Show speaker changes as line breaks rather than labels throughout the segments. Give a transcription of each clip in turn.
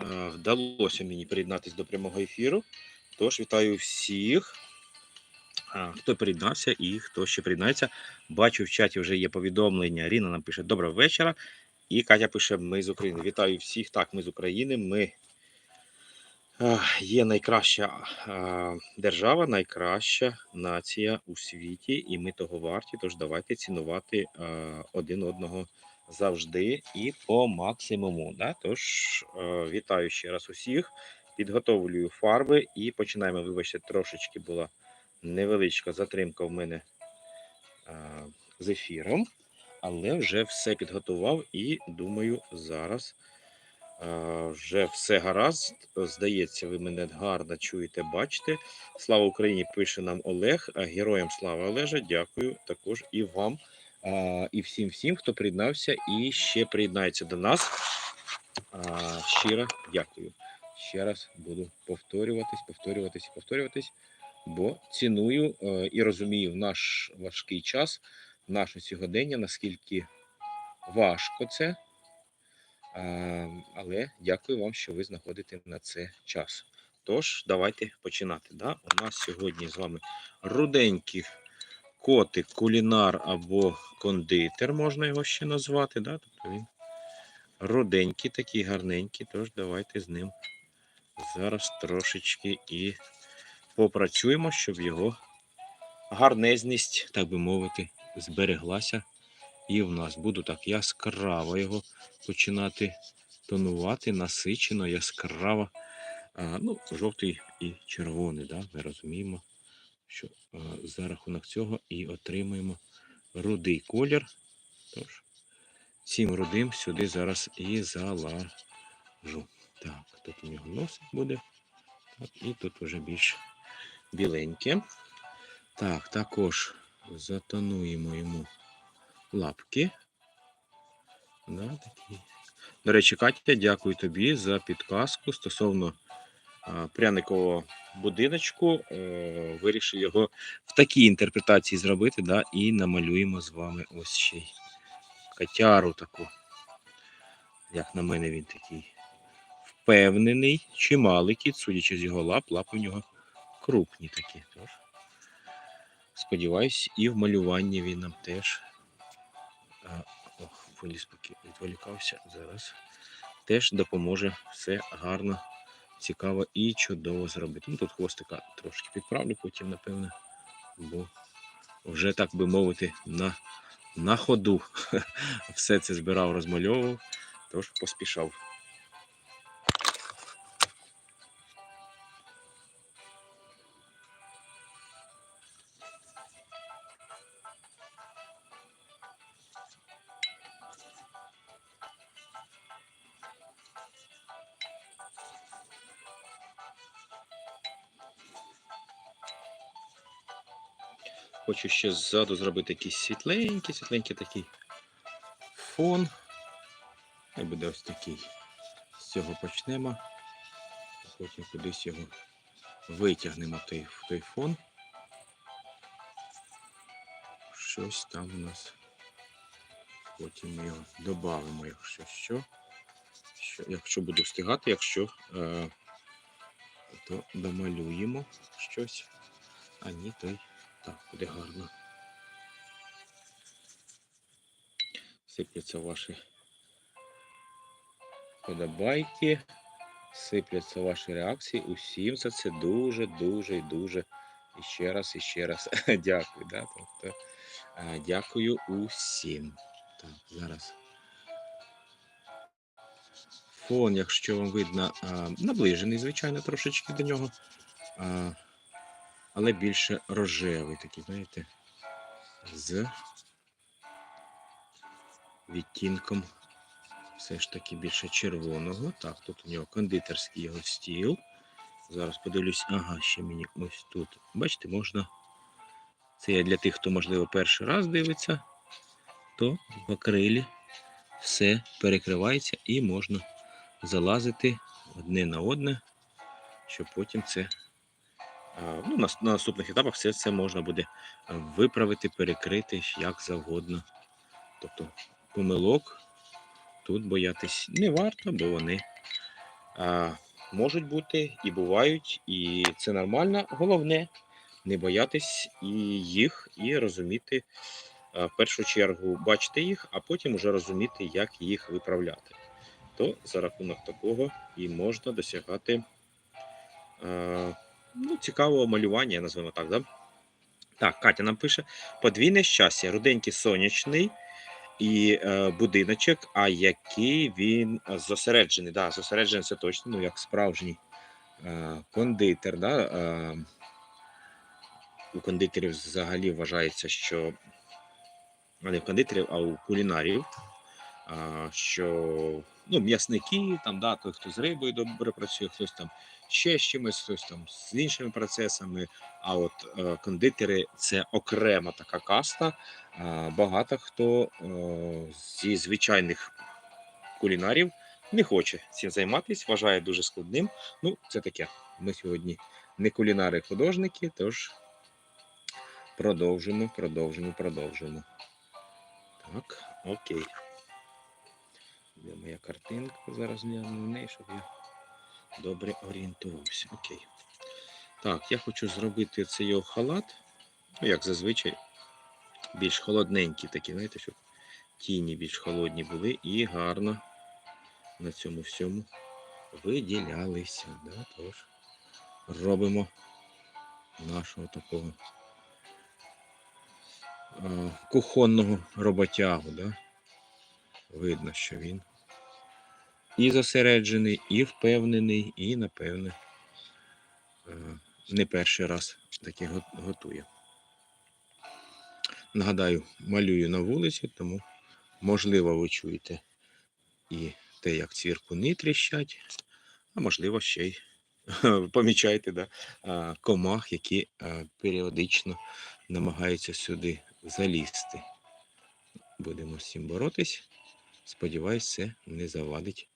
вдалося мені приєднатися до прямого ефіру. Тож вітаю всіх, хто приєднався і хто ще приєднається. Бачу, в чаті вже є повідомлення. Ріна нам пише «Доброго вечора». І Катя пише «Ми з України». Вітаю всіх. Так, ми з України. Ми є найкраща держава, найкраща нація у світі. І ми того варті. Тож давайте цінувати один одного завжди і по максимуму. Да? Тож вітаю ще раз усіх. Підготовлюю фарби і починаємо. Вибачте, трошечки була невеличка затримка в мене з ефіром, але вже все підготував і думаю, зараз вже все гаразд. Здається, ви мене гарно чуєте, бачите. Слава Україні, пише нам Олег. Героям слава, Олеже. Дякую також і вам, і всім, хто приєднався і ще приєднається до нас. Щиро дякую. Ще раз буду повторюватись, бо ціную і розумію в наш важкий час, в наше сьогодення, наскільки важко це. Але дякую вам, що ви знаходите на це час. Тож, давайте починати. Да? У нас сьогодні з вами руденький котик, кулінар або кондитер, можна його ще назвати. Да? Тобто він руденький, такий гарненький, тож давайте з ним зараз трошечки і попрацюємо, щоб його гарнезність, так би мовити, збереглася. І в нас буду так яскраво його починати тонувати, насичено, яскраво. Ну, жовтий і червоний, да? Ми розуміємо, що за рахунок цього і отримуємо рудий колір. Тож, цим рудим сюди зараз і залажу. Так, тут у нього носик буде. Так, і тут вже більш біленьке. Так, також затонуємо йому лапки. Да, такі. До речі, Катя, дякую тобі за підказку стосовно пряникового будиночку. Вирішив його в такій інтерпретації зробити, да, і намалюємо з вами ось ще й котяру таку. Як на мене, він такий впевнений, чималий кіт, судячи з його лапи у нього крупні такі. Тож, сподіваюсь, і в малюванні він нам теж виліз, поки відволікався, зараз теж допоможе все гарно, цікаво і чудово зробити. Ну, тут хвостика трошки підправлю потім, напевно, бо вже, так би мовити, на ходу все це збирав, розмальовував, тож поспішав. Хочу ще ззаду зробити якийсь світленький такий фон. І буде ось такий. З цього почнемо. Потім кудись його витягнемо в той фон. Щось там у нас. Потім ми його додамо, якщо буду встигати, якщо то домалюємо щось. А ні, то й так буде гарно. Сипляться ваші подобайки, сипляться ваші реакції. Усім за це дуже і дуже і ще раз дякую. Да? Тобто, дякую усім. Так, зараз фон, якщо вам видно, наближений, звичайно, трошечки до нього, але більше рожевий такий, знаєте, з відтінком все ж таки більше червоного. Так, тут у нього кондитерський його стіл. Зараз подивлюсь, ага, ще мені ось тут. Бачите, можна, це я для тих, хто, можливо, перший раз дивиться, то в акрилі все перекривається і можна залазити одне на одне, щоб потім це, ну, на наступних етапах все це можна буде виправити, перекрити як завгодно. Тобто помилок тут боятись не варто, бо вони Можуть бути і бувають, і це нормально. Головне не боятись і їх, і розуміти, в першу чергу бачити їх, а потім уже розуміти, як їх виправляти. То за рахунок такого і можна досягати цікавого малювання, називаємо так, да? Так, Катя нам пише: подвійне щастя, руденький сонячний і будиночок, а який він зосереджений. Да, зосереджений це точно, ну як справжній кондитер. Да? У кондитерів взагалі вважається, що не в кондитерів, а у кулінарів, що м'ясники, там, да, той, хто з рибою добре працює, хтось там ще з чимось, хтось там з іншими процесами. А от кондитери це окрема така каста. Багато хто зі звичайних кулінарів не хоче цим займатися, вважає дуже складним. Ну, це таке. Ми сьогодні не кулінари-художники, тож продовжимо. Так, окей. Де моя картинка? Зараз гляну на неї, щоб я добре орієнтувався. Окей. Так, я хочу зробити цей його халат, як зазвичай, більш холодненький такі, знаєте, щоб тіні більш холодні були і гарно на цьому всьому виділялися. Да? Тож робимо нашого такого кухонного роботягу. Да? Видно, що він і зосереджений, і впевнений, і, напевне, не перший раз таке готує. Нагадаю, малюю на вулиці, тому, можливо, ви чуєте і те, як цвіркуни тріщать, а можливо, ще й помічаєте, да, комах, які періодично намагаються сюди залізти. Будемо з цим боротись. Сподіваюсь, це не завадить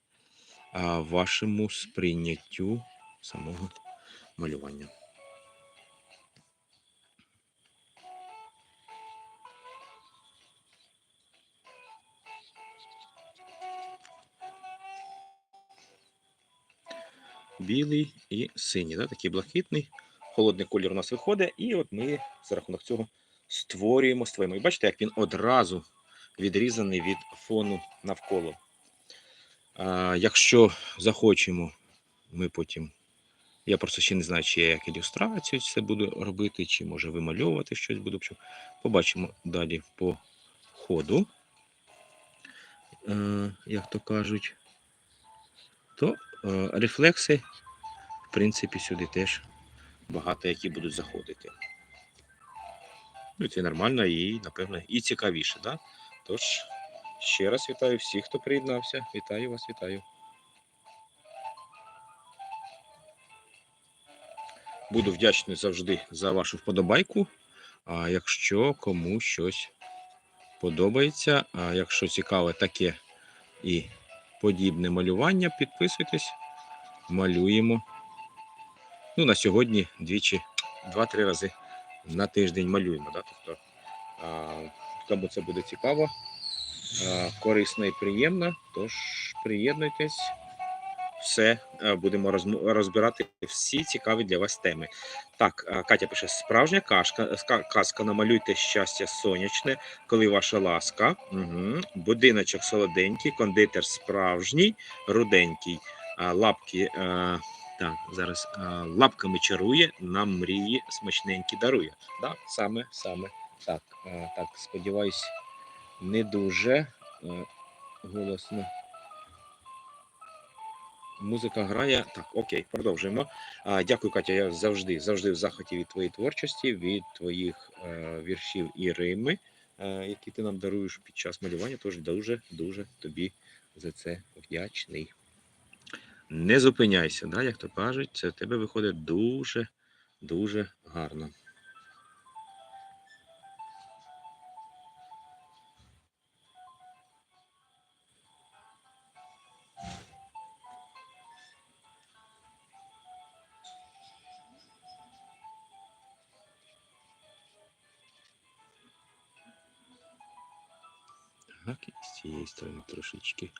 вашому сприйняттю самого малювання. Білий і синій, да? Такий блакитний, холодний колір у нас виходить, і от ми за рахунок цього створюємо. І бачите, як він одразу відрізаний від фону навколо. Якщо захочемо, ми потім, я просто ще не знаю, чи я як ілюстрацію це буду робити, чи може вимальовувати щось буду. Побачимо далі по ходу, як то кажуть, то рефлекси, в принципі, сюди теж багато які будуть заходити. Ну, це нормально і, напевно, і цікавіше, да? Тож, ще раз вітаю всіх, хто приєднався. Вітаю вас, вітаю. Буду вдячний завжди за вашу вподобайку. А якщо кому щось подобається, а якщо цікаве таке і подібне малювання, підписуйтесь, малюємо. Ну, на сьогодні двічі, 2-3 рази на тиждень малюємо. Да? Тобто, кому це буде цікаво, корисно і приємно, тож приєднуйтесь. Все, будемо розбирати всі цікаві для вас теми. Так, Катя пише: справжня казка, намалюйте щастя сонячне, коли ваша ласка. Угу. Будиночок солоденький, кондитер справжній, руденький, лапки, так, зараз лапками чарує, нам мрії смачненькі дарує. Да? Саме так. Так, сподіваюсь, не дуже голосно. Музика грає. Так, окей, продовжуємо. Дякую, Катя. Я завжди в захваті від твоєї творчості, від твоїх віршів і рими, які ти нам даруєш під час малювання. Тож дуже тобі за це вдячний. Не зупиняйся, да, як то кажуть, це в тебе виходить дуже гарно. Так, і з цієї сторони трошечки.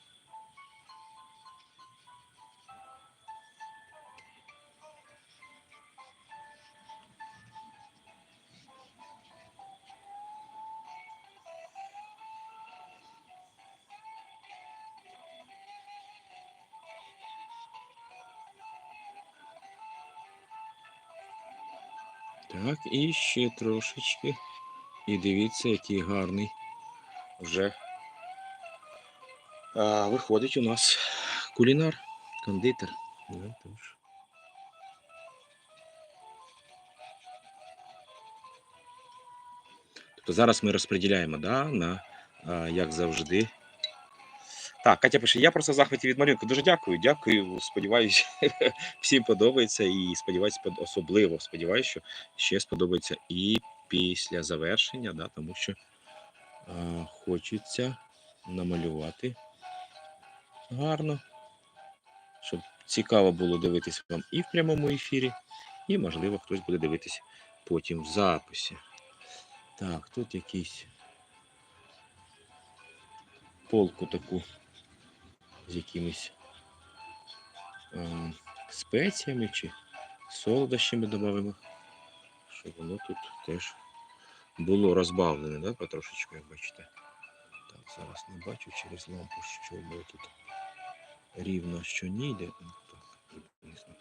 Так, і ще трошечки. І дивіться, який гарний вже виходить у нас кулінар, кондитер. Ну, тож. Тобто зараз ми розподіляємо, да, на, як завжди. Так, Катя пише, я просто в захваті від малюнку. Дуже дякую, дякую. Сподіваюся, всім подобається і сподіваюся, особливо сподіваюся, що ще сподобається і після завершення, да, тому що хочеться намалювати гарно, щоб цікаво було дивитися вам і в прямому ефірі, і, можливо, хтось буде дивитися потім в записі. Так, тут якийсь полку таку з якимись спеціями чи солодощами додаємо, щоб воно тут теж було розбавлене, да, потрошечку, як бачите. Так, зараз не бачу через лампу, що було тут рівно, що ні йде. Так, приблизно.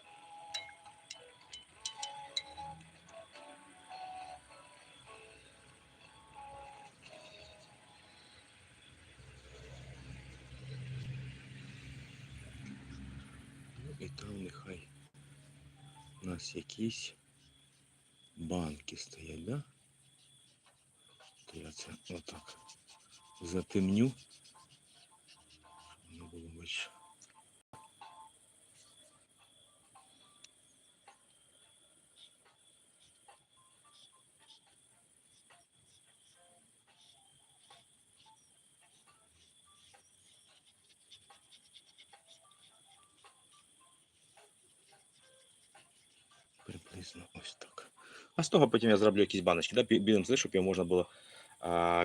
Ну і там нехай у нас якісь банки стоять, да? То я це отак затемню, щоб воно було більше. Приблизно ось так. А з того потім я зроблю якісь баночки, да, білим зли, щоб його можна було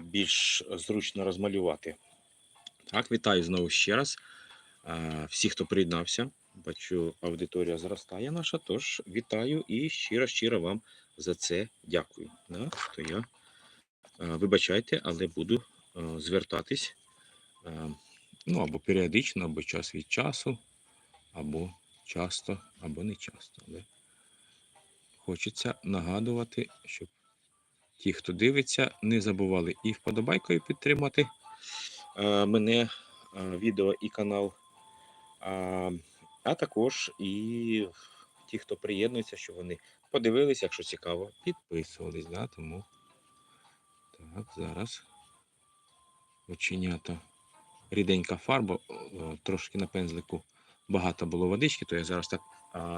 більш зручно розмалювати. Так, вітаю знову ще раз. Всі, хто приєднався, бачу, аудиторія зростає наша, тож вітаю і щиро вам за це дякую. Да? То я, вибачайте, але буду звертатись ну, або періодично, або час від часу, або часто, або не часто. Але хочеться нагадувати, щоб ті, хто дивиться, не забували і вподобайкою підтримати мене, відео і канал. А також і ті, хто приєднується, що вони подивилися, якщо цікаво, підписувались. Да? Тому так, зараз оченята. Ріденька фарба, трошки на пензлику багато було водички, то я зараз так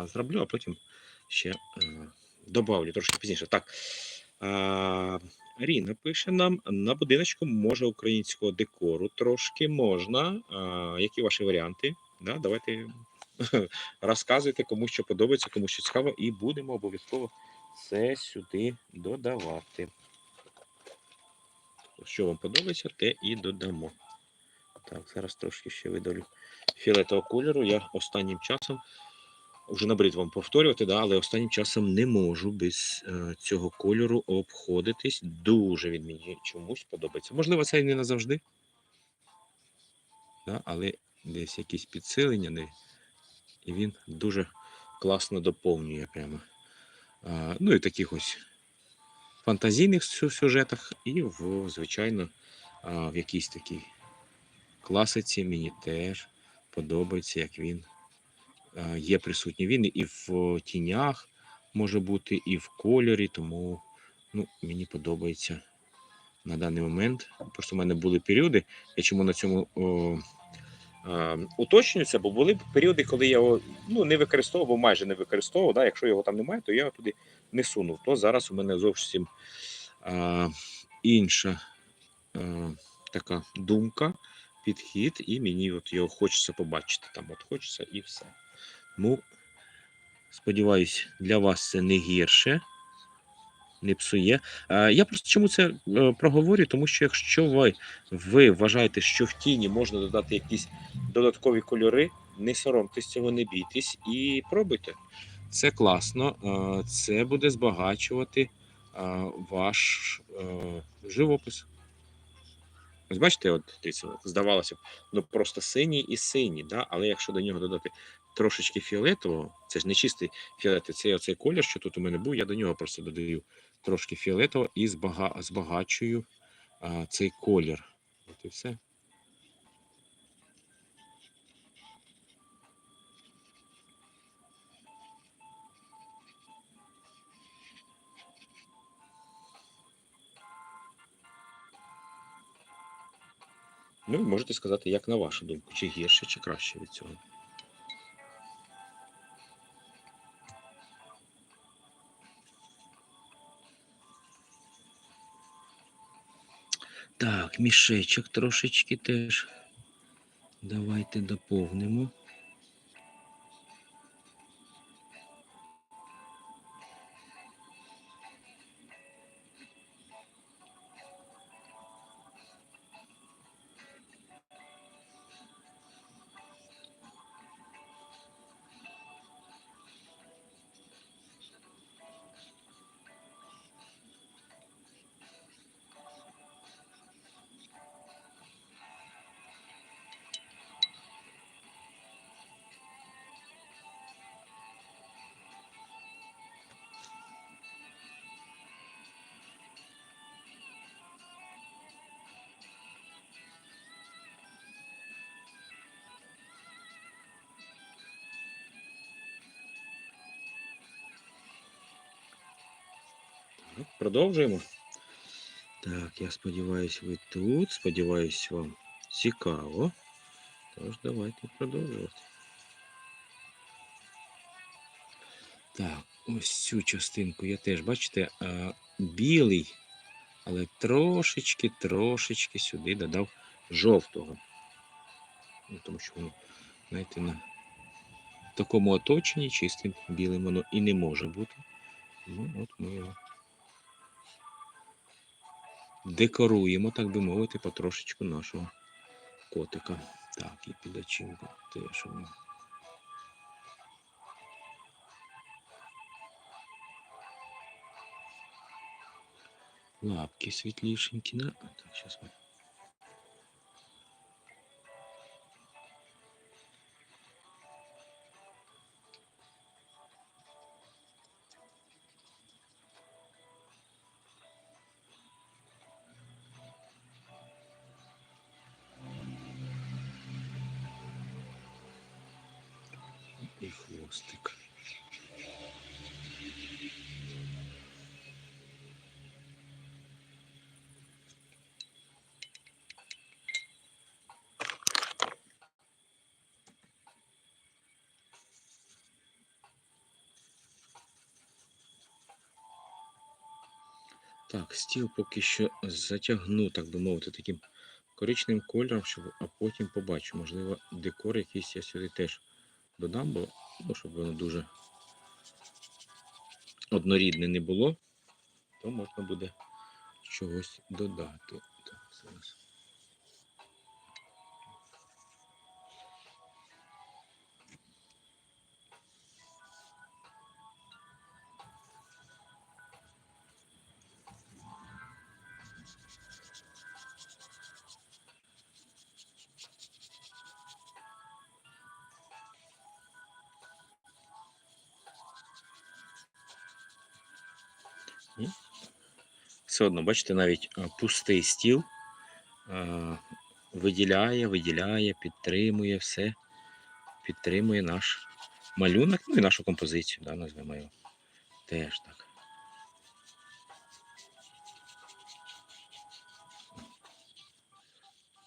зроблю, а потім ще добавлю трошки пізніше. Так, Ріна пише нам, на будиночку може українського декору трошки можна. Які ваші варіанти? Да, давайте розказуйте, кому що подобається, кому що цікаво, і будемо обов'язково це сюди додавати. Що вам подобається, те і додамо. Так, зараз трошки ще видалю фіолетового кольору. Я останнім часом, вже набрид вам повторювати, да, але останнім часом не можу без цього кольору обходитись. Дуже він мені чомусь подобається. Можливо, це і не назавжди, да, але десь якісь підсилення, і він дуже класно доповнює прямо. Ну і таких ось фантазійних сюжетах, і звичайно, в якійсь такій класиці мені теж подобається, як він є присутній. Він і в тінях може бути, і в кольорі, тому ну, мені подобається на даний момент. Просто в мене були періоди, я чому на цьому уточнююся, бо були періоди, коли я його не використовував, майже не використовував. Да? Якщо його там немає, то я його туди не сунув. То зараз у мене зовсім інша така думка, підхід, і мені от його хочеться побачити. Там от хочеться і все. Ну, сподіваюсь, для вас це не гірше, не псує. Я просто чому це проговорю, тому що якщо ви вважаєте, що в тіні можна додати якісь додаткові кольори, не соромтесь цього, не бійтесь і пробуйте. Це класно, це буде збагачувати ваш живопис. Ось бачите, от здавалося б, ну просто синій і синій, да? Але якщо до нього додати трошечки фіолетового, це ж не чистий фіолетовий, це оцей колір, що тут у мене був, я до нього просто додаю трошки фіолетового і збагачую цей колір. От і все. Ну, можете сказати, як на вашу думку, чи гірше, чи краще від цього. Так, мішечок трошечки теж. Давайте доповнимо. Продовжуємо. Так, я сподіваюся, ви тут. Сподіваюсь, вам цікаво. Тож, давайте продовжувати. Так, ось цю частинку я теж, бачите, білий, але трошечки сюди додав жовтого. Ну, тому що воно, знаєте, на такому оточенні чистим білим воно і не може бути. Ну, от ми його декоруємо, так би мовити, потрошечку нашого котика. Так, і під очинку теж. Лапки світлішенькі, да? Так, зараз ми. І хвостик. Так, стіл поки що затягну, так би мовити, таким коричневим кольором, а потім побачу. Можливо, декор якийсь я сюди теж додам, бо ну, щоб воно дуже однорідне не було, то можна буде чогось додати. Так, зараз. Все одно, бачите, навіть пустий стіл виділяє, підтримує все, підтримує наш малюнок, ну і нашу композицію, да, назвемо його. Теж так.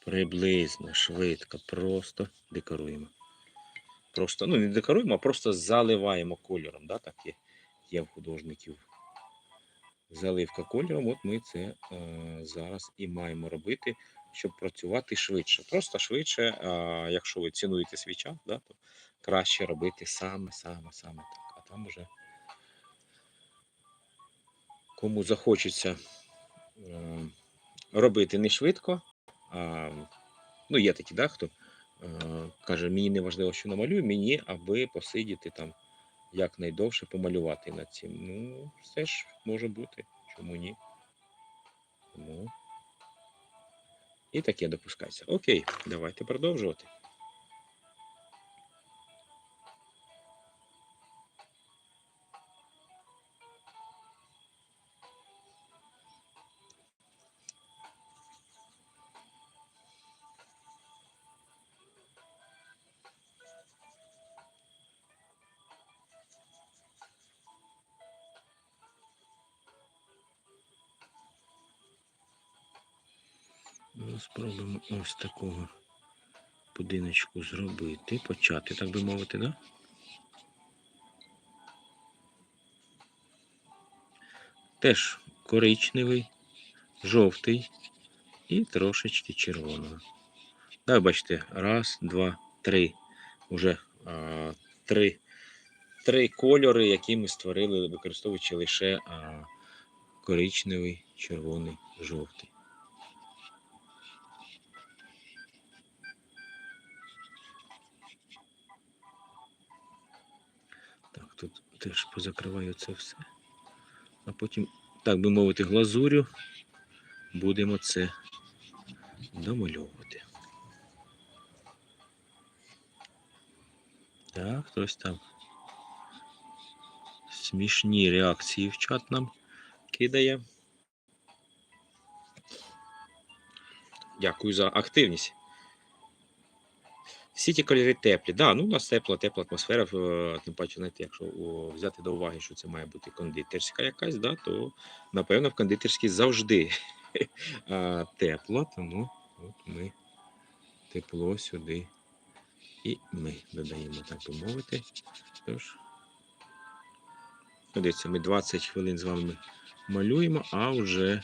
Приблизно, швидко, просто декоруємо. Просто, ну не декоруємо, а просто заливаємо кольором. Да? Так є в художників. Заливка кольором, от ми це зараз і маємо робити, щоб працювати швидше. Просто швидше, якщо ви цінуєте свій час, да, то краще робити саме так. А там уже кому захочеться робити не швидко, а ну, є такі, да, хто каже, мені не важливо, що намалюю, мені аби посидіти там якнайдовше помалювати над цим. Ну, все ж може бути. Чому ні? Ну, і таке допускається. Окей, давайте продовжувати. Спробуємо ось такого будиночку зробити, почати, так би мовити, да? Теж коричневий, жовтий і трошечки червоного. Так, бачите, раз, два, три. Уже три кольори, які ми створили, використовуючи лише коричневий, червоний, жовтий. Так, тут теж позакриваю це все. А потім, так би мовити, глазурю будемо це домальовувати. Так, хтось там смішні реакції в чат нам кидає. Дякую за активність. Всі ті кольори теплі. Да, ну у нас тепла атмосфера, тим паче, знаєте, якщо взяти до уваги, що це має бути кондитерська якась, да, то напевно в кондитерській завжди тепло, тому от ми тепло сюди і ми додаємо, так би мовити. Тож, дивіться, ми 20 хвилин з вами малюємо, а вже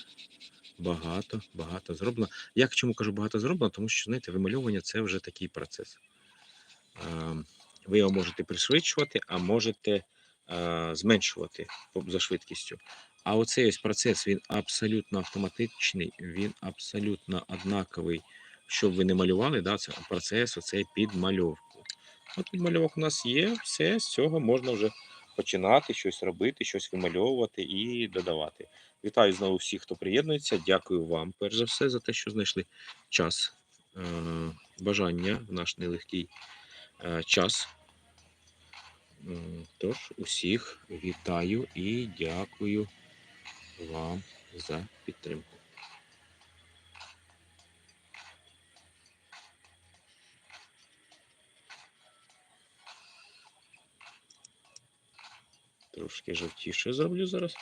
багато зроблено. Я чому кажу багато зроблено, тому що, знаєте, вимальовування це вже такий процес. Ви його можете пришвидшувати, а можете зменшувати за швидкістю. А оцей ось процес, він абсолютно автоматичний, він абсолютно однаковий. Що б ви не малювали, да, це процес оцей підмальовку. От підмальовок у нас є, все, з цього можна вже починати щось робити, щось вимальовувати і додавати. Вітаю знову всіх, хто приєднується. Дякую вам, перш за все, за те, що знайшли час, бажання в наш нелегкий час. Тож, усіх вітаю і дякую вам за підтримку. Трошки жовтіше зроблю зараз.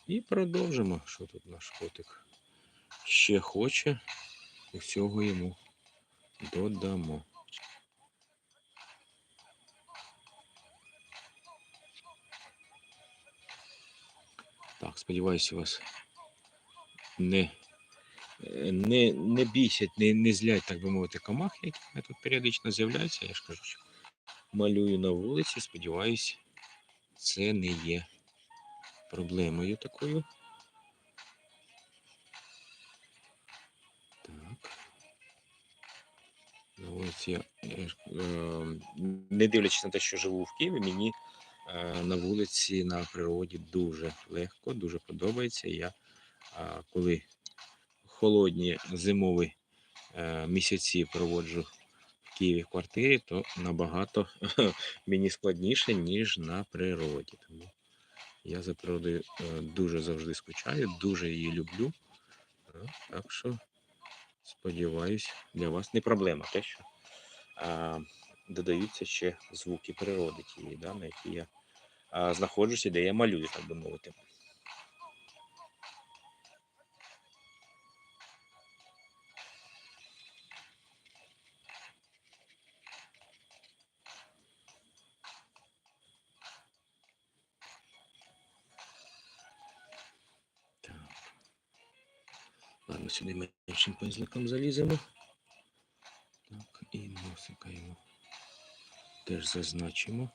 І продовжимо, що тут наш котик ще хоче. Усього йому додамо. Так, сподіваюся, вас не бісять, не злять, так би мовити, комахи, які тут періодично з'являються. Я ж кажу, що малюю на вулиці, сподіваюся, це не є проблемою такою. Так. Ось я, не дивлячись на те, що живу в Києві, мені на вулиці, на природі дуже легко, дуже подобається. Я коли холодні зимові місяці проводжу в Києві в квартирі, то набагато мені складніше, ніж на природі. Тому я за природою дуже завжди скучаю, дуже її люблю. Так що, сподіваюсь, для вас не проблема те, що додаються ще звуки природи тієї, да, на якій я знаходжуся, де я малюю, так би мовити. Так. Ладно, сюди меншим пензликом заліземо. Так, і носика його теж зазначимо.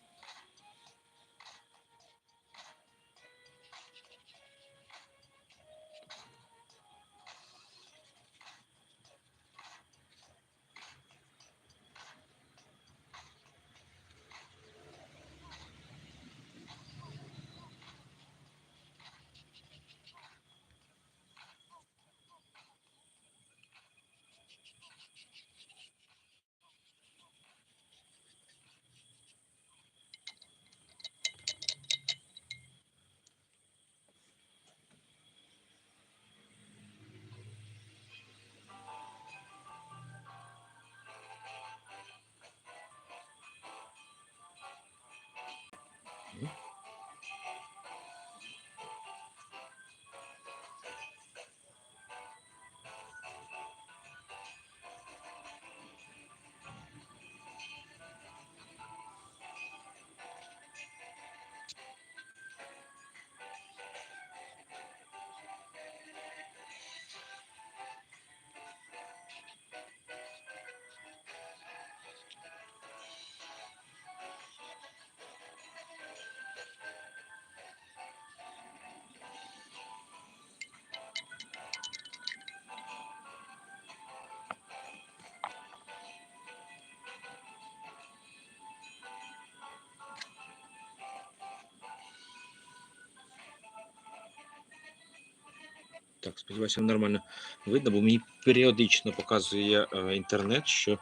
Так, сподіваюся, нормально видно, бо мені періодично показує інтернет, що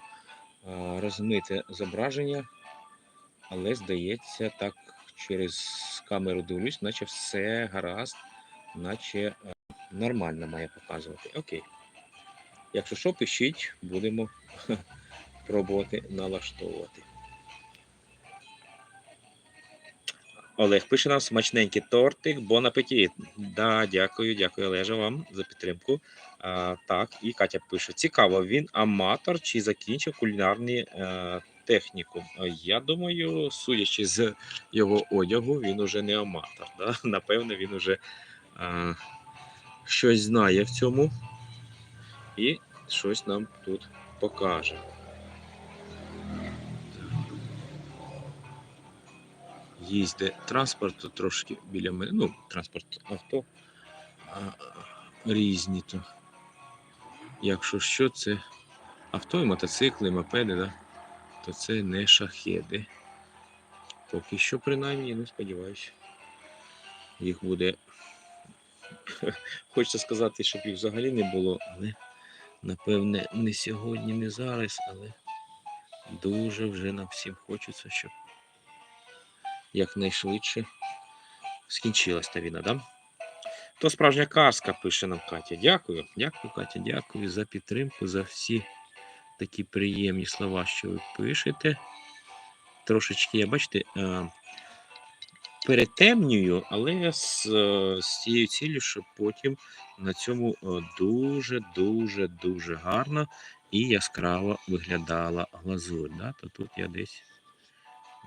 розмите зображення, але здається, так через камеру дивлюсь, наче все гаразд, наче нормально має показувати. Окей. Якщо що, пишіть, будемо пробувати налаштовувати. Олег пише нам смачненький тортик, бон апетит. Да, дякую, Олежа, вам за підтримку. Так, і Катя пише: цікаво, він аматор чи закінчив кулінарний технікум? Я думаю, судячи з його одягу, він уже не аматор. Да? Напевно, він уже щось знає в цьому і щось нам тут покаже. Їздить транспорт трошки біля мене, ну, транспорт авто різні то. Якщо що, це авто і мотоцикли, і мопеди, да? То це не шахеди. Поки що, принаймні, ну, сподіваюся, їх буде. Хочеться сказати, щоб їх взагалі не було, але напевне не сьогодні, не зараз, але дуже вже нам всім хочеться, щоб якнайшвидше скінчилась та війна, да? То справжня казка, пише нам Катя. Дякую, Катя, дякую за підтримку, за всі такі приємні слова, що ви пишете. Трошечки, я бачите, перетемнюю, але з цією ціллю, щоб потім на цьому дуже гарно і яскраво виглядала глазурь. Да? То тут я десь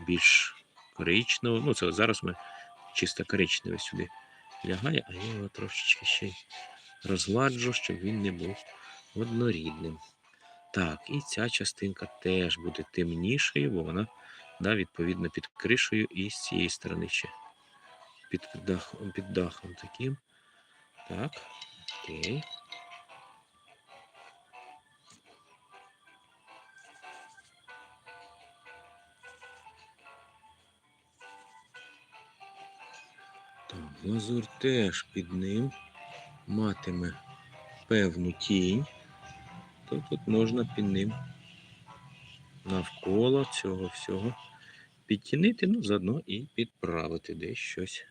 більш коричнево, ну це зараз ми чисто коричневе сюди лягає, а я його трошечки ще й розгладжу, щоб він не був однорідним. Так, і ця частинка теж буде темнішою, бо вона, да, відповідно, під кришею і з цієї сторони ще під дахом таким. Так, окей. Так, глазур теж під ним матиме певну тінь, то тут можна під ним навколо цього всього підтінити, ну, заодно і підправити десь щось.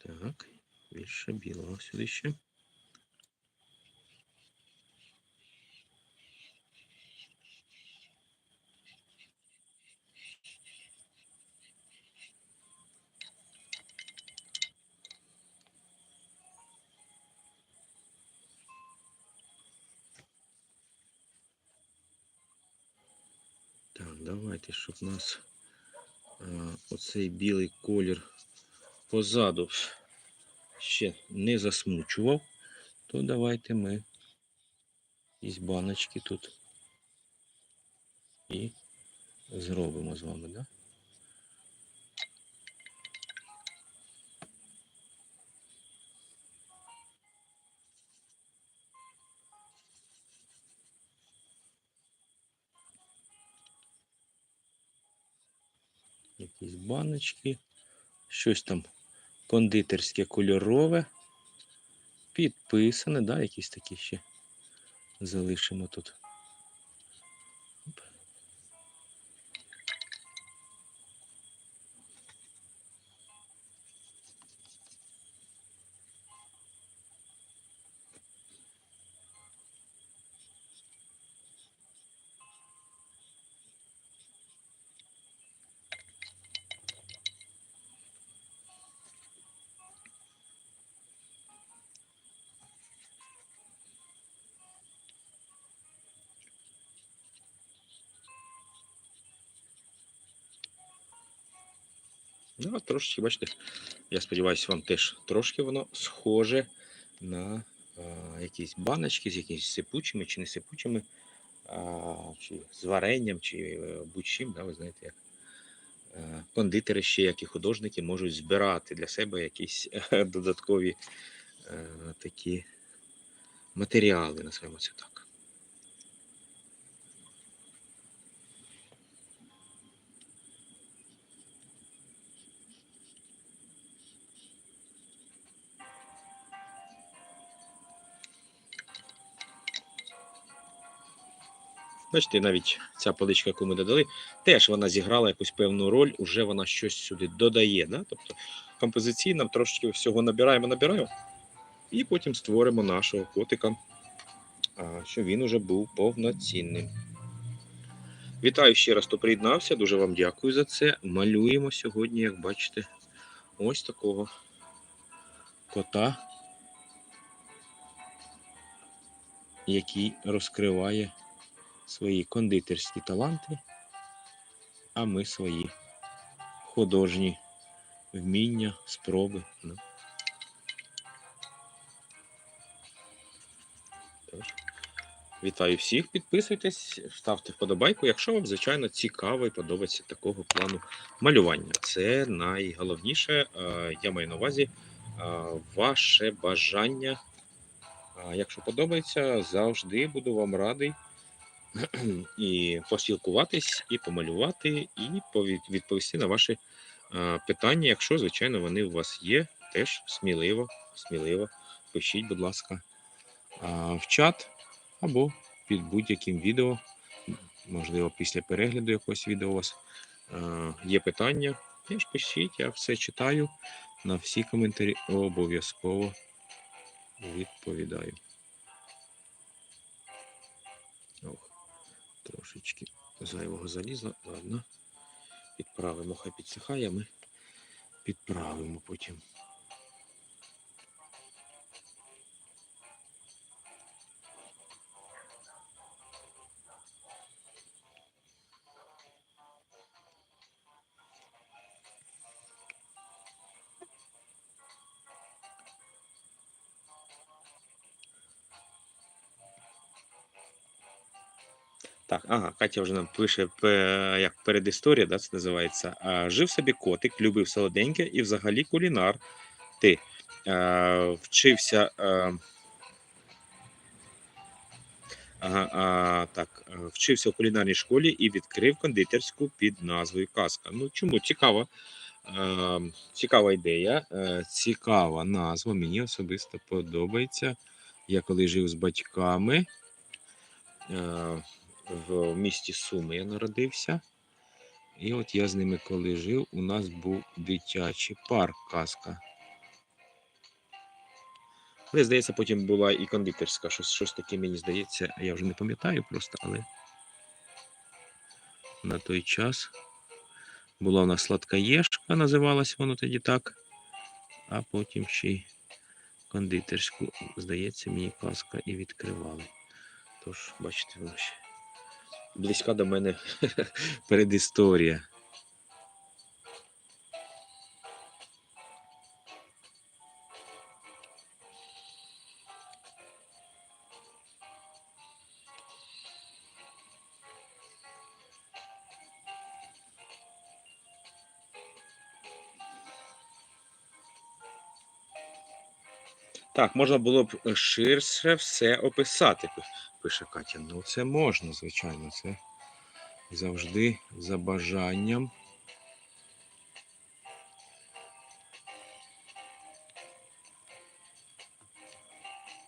Так, більше білого сюди ще. Так, давайте, щоб нас оцей білий колір позаду ще не засмучував, то давайте ми із баночки тут і зробимо з вами, да? Якісь баночки, щось там кондитерське кольорове, підписане, да, якісь такі ще залишимо тут. Ну, трошечки, бачите, я сподіваюся, вам теж трошки воно схоже на якісь баночки з якимись сипучими чи не сипучими, чи з варенням, чи будь-чим, да, ви знаєте, як кондитери ще, як і художники, можуть збирати для себе якісь додаткові такі матеріали, називаємо це так. Бачите, навіть ця поличка, яку ми додали, теж вона зіграла якусь певну роль, уже вона щось сюди додає. Да? Тобто композиційно трошечки всього набираємо, і потім створимо нашого котика, щоб він уже був повноцінним. Вітаю ще раз, хто приєднався, дуже вам дякую за це. Малюємо сьогодні, як бачите, ось такого кота, який розкриває свої кондитерські таланти, а ми свої художні вміння, спроби. Вітаю всіх, підписуйтесь, ставте вподобайку, якщо вам, звичайно, цікаво і подобається такого плану малювання. Це найголовніше, я маю на увазі, ваше бажання. Якщо подобається, завжди буду вам радий і поспілкуватись, і помалювати, і відповісти на ваші питання, якщо, звичайно, вони у вас є, теж сміливо пишіть, будь ласка, в чат або під будь-яким відео. Можливо, після перегляду якогось відео у вас є питання. Теж пишіть, я все читаю, на всі коментарі обов'язково відповідаю. Ох, трошечки зайвого залізла. Ладно, підправимо, хай підсихає, ми підправимо потім. Так, Катя вже нам пише, як передісторія, да, це називається. Жив собі котик, любив солоденьке і взагалі кулінар. Ти вчився вчився в кулінарній школі і відкрив кондитерську під назвою Казка. Ну чому? Цікава ідея, цікава назва. Мені особисто подобається. Я коли жив з батьками в місті Суми, я народився. І от я з ними коли жив, у нас був дитячий парк Казка. Але, здається, потім була і кондитерська, щось таке, мені здається, я вже не пам'ятаю просто, але на той час була у нас сладкоєшка, називалась воно тоді так, а потім ще й кондитерську, здається, мені Казка і відкривали. Тож, бачите, воно ще близька до мене передісторія. Так, можна було б ширше все описати, пише Катя. Ну, це можна, звичайно, це завжди за бажанням.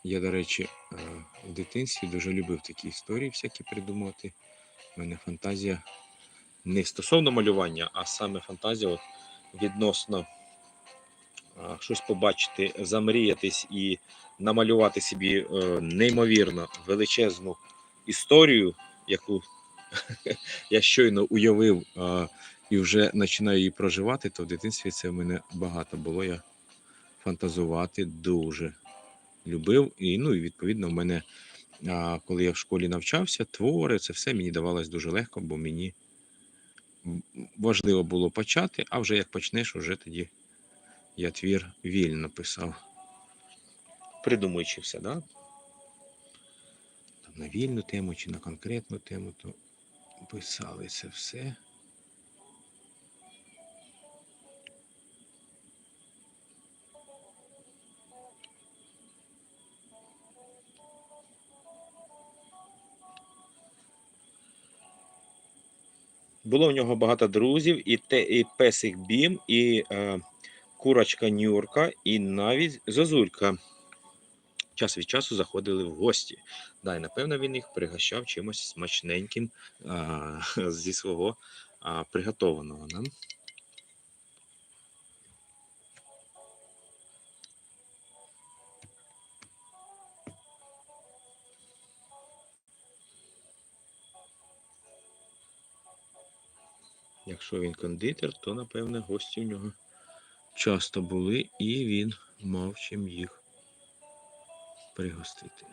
Я, до речі, в дитинстві дуже любив такі історії всякі придумувати. У мене фантазія не стосовно малювання, а саме фантазія відносно щось побачити, замріятись і намалювати собі неймовірно величезну історію, яку я щойно уявив і вже починаю її проживати, то в дитинстві це в мене багато було. Я фантазувати дуже любив. І відповідно, в мене, коли я в школі навчався, твори, це все мені давалось дуже легко, бо мені важливо було почати, а вже як почнеш, уже тоді я твір вільно писав. Придумуючи все, да? Там на вільну тему чи на конкретну тему, то писали це все. Було в нього багато друзів, і песик Бім, і курочка Нюрка, і навіть Зозулька. час від часу заходили в гості. Да, і напевно він їх пригощав чимось смачненьким зі свого приготованого нам. Якщо він кондитер, то, напевне, гості у нього часто були, і він мав чим їх пригостити.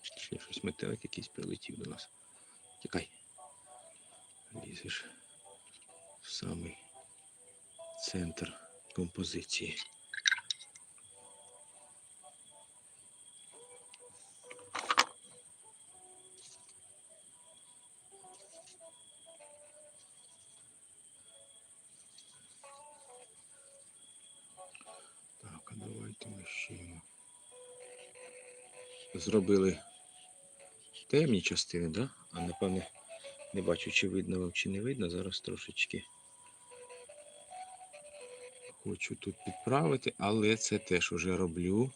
Ще щось, метелик якийсь прилетів до нас. Тікай. Лізеш в самий центр композиції. Так, а давайте ми ще зробили темні частини, да? А напевне, не бачу, чи видно вам, чи не видно. Зараз трошечки хочу тут підправити, але це теж уже роблю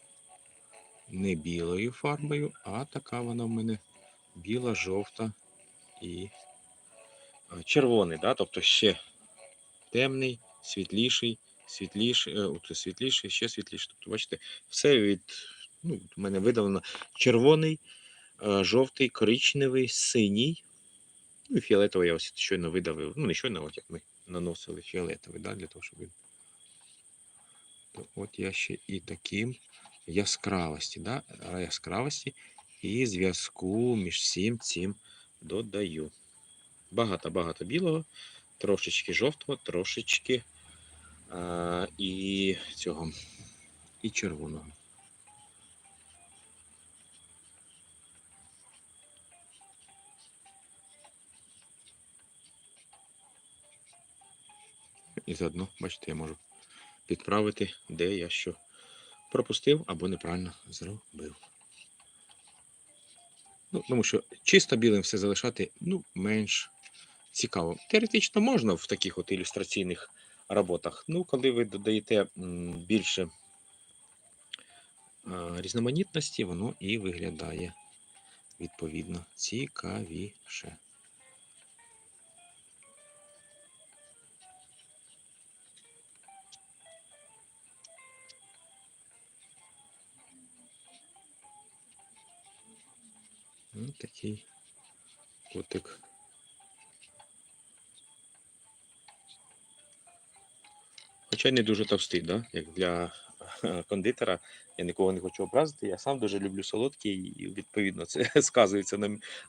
не білою фарбою, а така вона в мене біла, жовта і червоний, да? Тобто ще темний, світліший, світліший, ще світліший. Тобто, бачите, все від, у мене видавано червоний, жовтий, коричневий, синій. Ну і фіолетовий я ось щойно видавив. Ну, не щойно, от як ми наносили фіолетовий, да, для того, щоб він. То от я ще і таким яскравості, да, яскравості і зв'язку між всім цим додаю. Багато білого, трошечки жовтого, трошечки і цього, і червоного. І заодно, бачите, я можу підправити, де я що пропустив або неправильно зробив. Ну, тому що чисто білим все залишати, менш цікаво. Теоретично можна в таких от ілюстраційних роботах. Ну, коли ви додаєте більше різноманітності, воно і виглядає відповідно цікавіше. Ось такий котик. Хоча й не дуже товстий, да? Як для кондитера. Я нікого не хочу образити. Я сам дуже люблю солодкі, і відповідно це сказується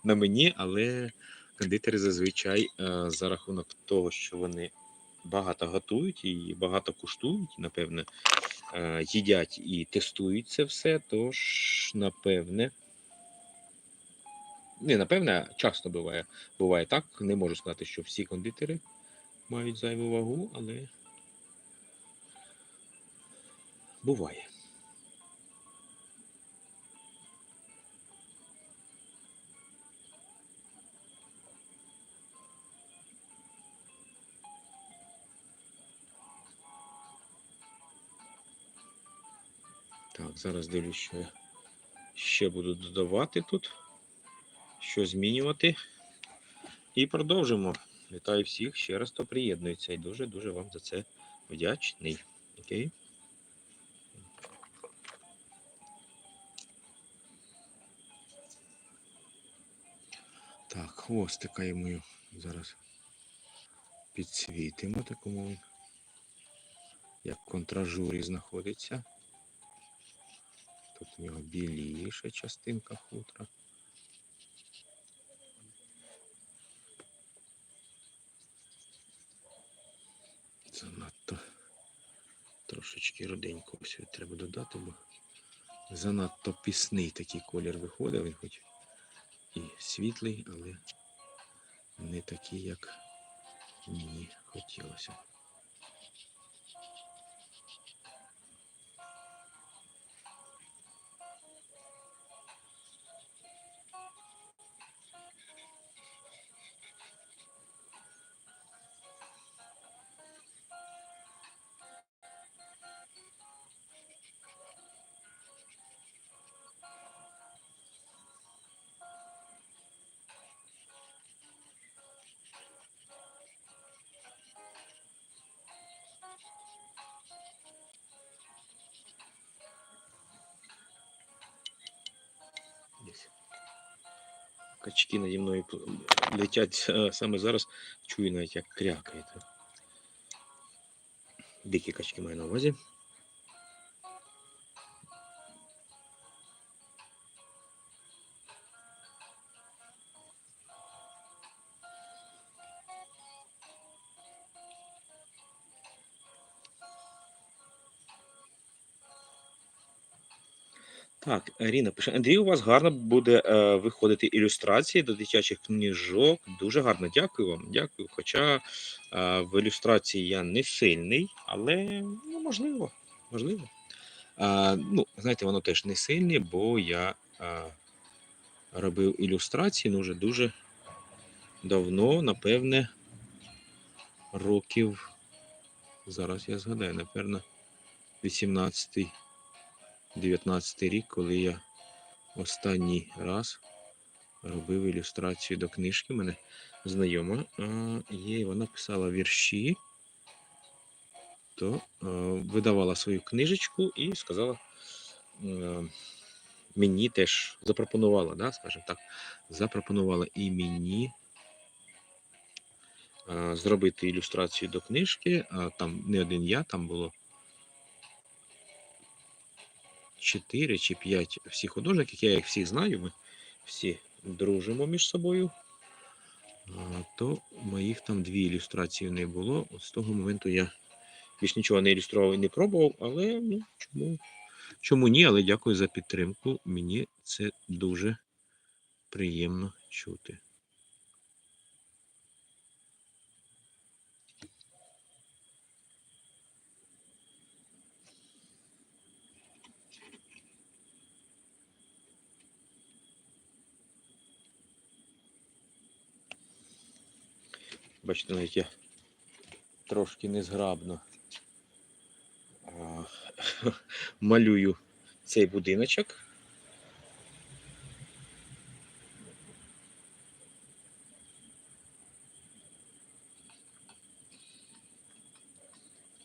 на мені, але кондитери зазвичай за рахунок того, що вони багато готують і багато куштують, напевне, їдять і тестують це все, тож, напевне, а часто буває так. Не можу сказати, що всі кондитери мають зайву вагу, але буває. Так, зараз дивлюсь, що я ще буду додавати тут, що змінювати. І продовжимо. Вітаю всіх, ще раз хто приєднується. І дуже-дуже вам за це вдячний. Окей? Так, хвостика йому зараз підсвітимо, такому він, як в контражурі знаходиться. Тут у нього біліша частинка хутра. Занадто трошечки руденько ось треба додати, бо занадто пісний такий колір виходить, він хоч і світлий, але не такий, як мені хотілося. Десь. Качки наді мною летять саме зараз, чую навіть як крякає. Дикі качки маю на увазі. Так, Ріна пише, Андрій, у вас гарно буде виходити ілюстрації до дитячих книжок. Дуже гарно, дякую вам, дякую. Хоча в ілюстрації я не сильний, але ну, можливо, можливо. Ну, знаєте, воно теж не сильне, бо я робив ілюстрації, ну вже дуже давно, напевне, років, зараз я згадаю, напевно, 18-19 рік, коли я останній раз робив ілюстрацію до книжки. У мене знайома є, і вона писала вірші, то видавала свою книжечку і сказала, мені теж запропонувала, да, скажімо так, запропонувала і мені зробити ілюстрацію до книжки. Там не один я, там було 4 чи 5 всіх художників, я їх всіх знаю, ми всі дружимо між собою. То моїх там 2 ілюстрації не було. От з того моменту я більш нічого не ілюстрував і не пробував, але ну, чому ні, але дякую за підтримку. Мені це дуже приємно чути. Бачите, навіть я трошки незграбно малюю цей будиночок.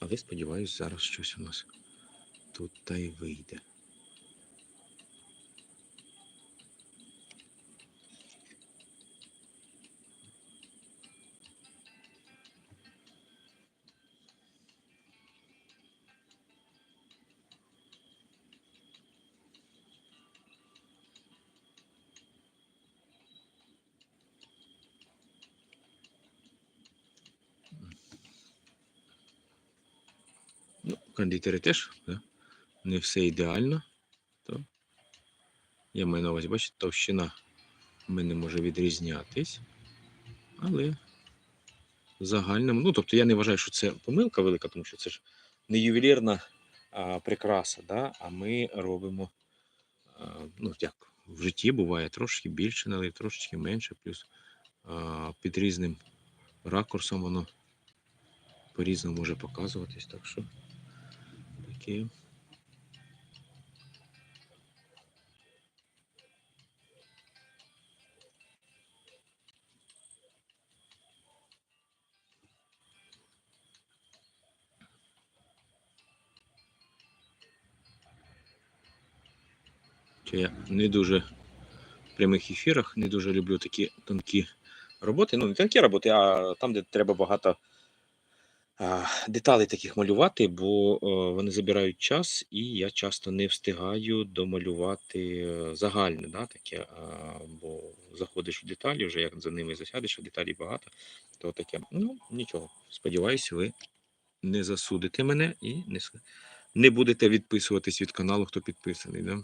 Але сподіваюсь, зараз щось у нас тут та й вийде. Ну, кондитери теж, да? Не все ідеально. То я маю на увазі, бачите, товщина в мене може відрізнятись, але в загальному, ну, тобто я не вважаю, що це помилка велика, тому що це ж не ювелірна прикраса, да? А ми робимо, ну, як в житті буває, трошки більше, налив, трошечки менше, плюс під різним ракурсом воно по-різному може показуватись, так що таке. Я не дуже в прямих ефірах, не дуже люблю такі тонкі роботи. Ну, не тонкі роботи, а там, де треба багато деталей таких малювати, бо вони забирають час, і я часто не встигаю домалювати загальне, да, таке, бо заходиш в деталі, вже як за ними засядеш, а деталей багато, то таке. Ну, нічого. Сподіваюсь, ви не засудите мене і не будете відписуватись від каналу, хто підписаний. Да?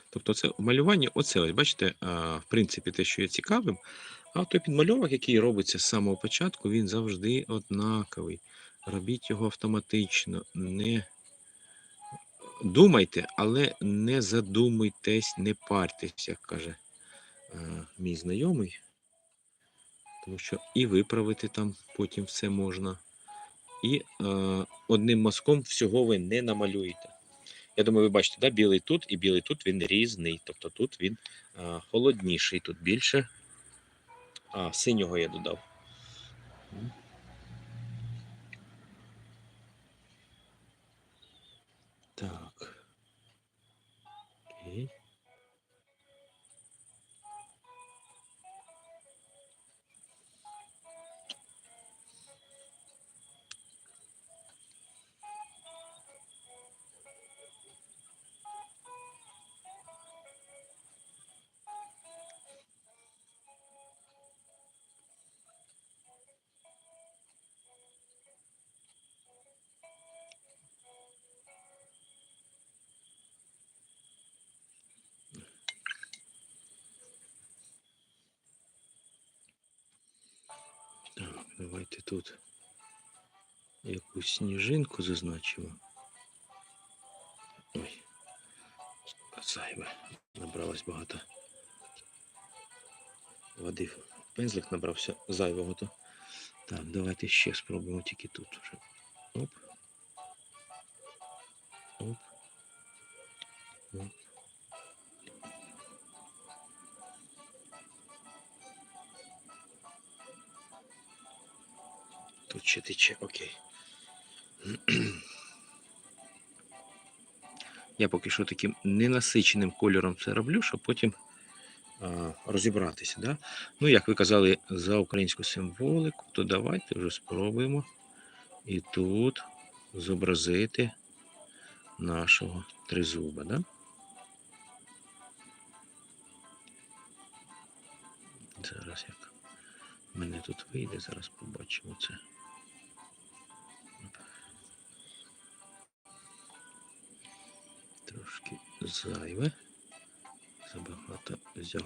Тобто це малювання, оце ось, бачите, в принципі, те, що є цікавим, а той підмальовок, який робиться з самого початку, він завжди однаковий. Робіть його автоматично. Не думайте, але не задумуйтесь, не парьтесь, як каже мій знайомий. Тому що і виправити там потім все можна. І одним мазком всього ви не намалюєте. Я думаю, ви бачите, да, білий тут і білий тут він різний. Тобто тут він холодніший, тут більше. Синього я додав. Так. Окей. Так, давайте тут якусь сніжинку зазначимо. Ой, зайве. Набралось багато води. Пензлик набрався зайвого. То. Так, давайте ще спробуємо тільки тут вже. Оп. Оп. Оп. Тут ще тече, окей. Я поки що таким ненасиченим кольором це роблю, щоб потім розібратися. Да? Ну, як ви казали, за українську символику, то давайте вже спробуємо і тут зобразити нашого тризуба. Да? Зараз як в мене тут вийде, зараз побачимо це. Трошки зайве. Забагато взяв.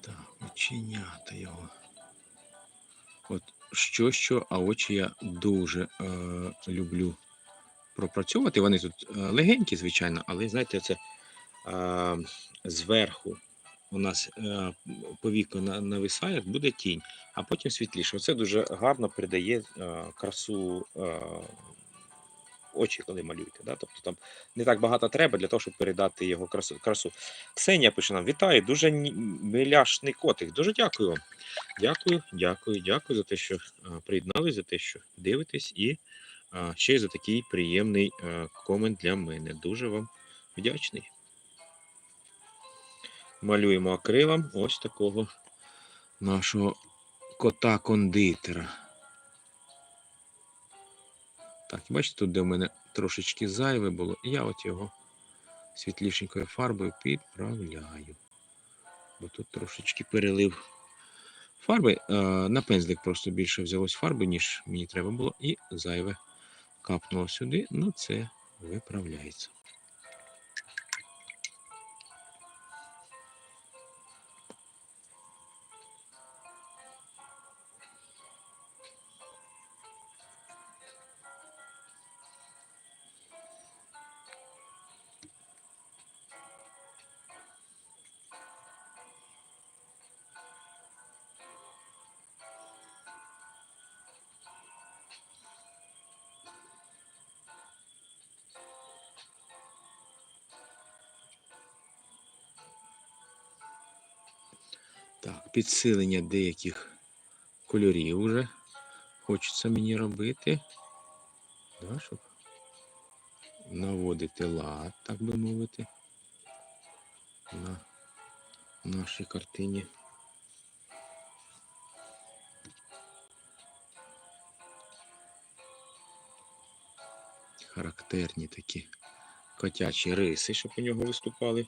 Так, оченята його. От що, а очі я дуже люблю пропрацьовувати. Вони тут легенькі, звичайно, але, знаєте, це зверху у нас повіко нависає, буде тінь, а потім світліше. Оце дуже гарно передає красу очі, коли малюєте. Да? Тобто там не так багато треба для того, щоб передати його красу. Ксенія пише нам: вітаю, дуже миляшний котик. Дуже дякую вам. Дякую за те, що приєдналися, за те, що дивитесь, і ще й за такий приємний комент для мене. Дуже вам вдячний. Малюємо акрилом ось такого нашого кота-кондитера. Так, бачите, тут де в мене трошечки зайве було, я от його світлішенькою фарбою підправляю. Бо тут трошечки перелив фарби. На пензлик просто більше взялось фарби, ніж мені треба було, і зайве капнуло сюди, ну це виправляється. Так, підсилення деяких кольорів вже хочеться мені робити. Да, щоб наводити лад, так би мовити, на нашій картині. характерні такі котячі риси, щоб у нього виступали.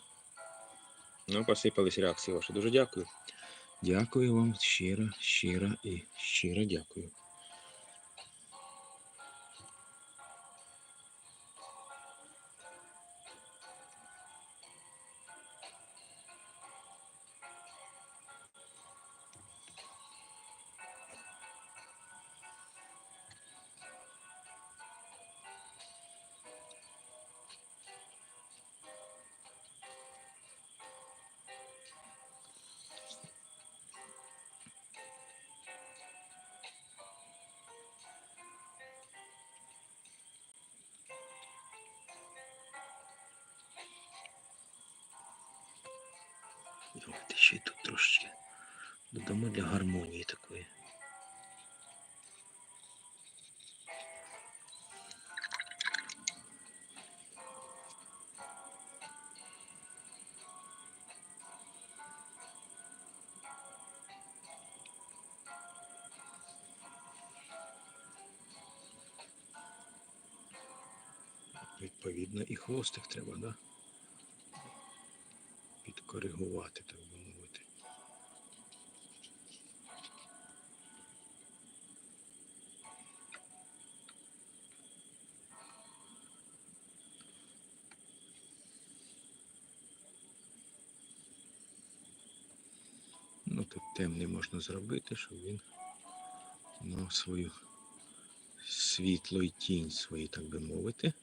Ну, посипались реакції ваші. Дуже дякую. Дякую вам щиро, щиро і щиро дякую. Давайте ще й тут трошечки додамо для гармонії такої. Відповідно, і хвостик треба, да? Підкоригувати, так би мовити. Ну, тут темний можна зробити, щоб він мав свою світло і тінь свої, так би мовити.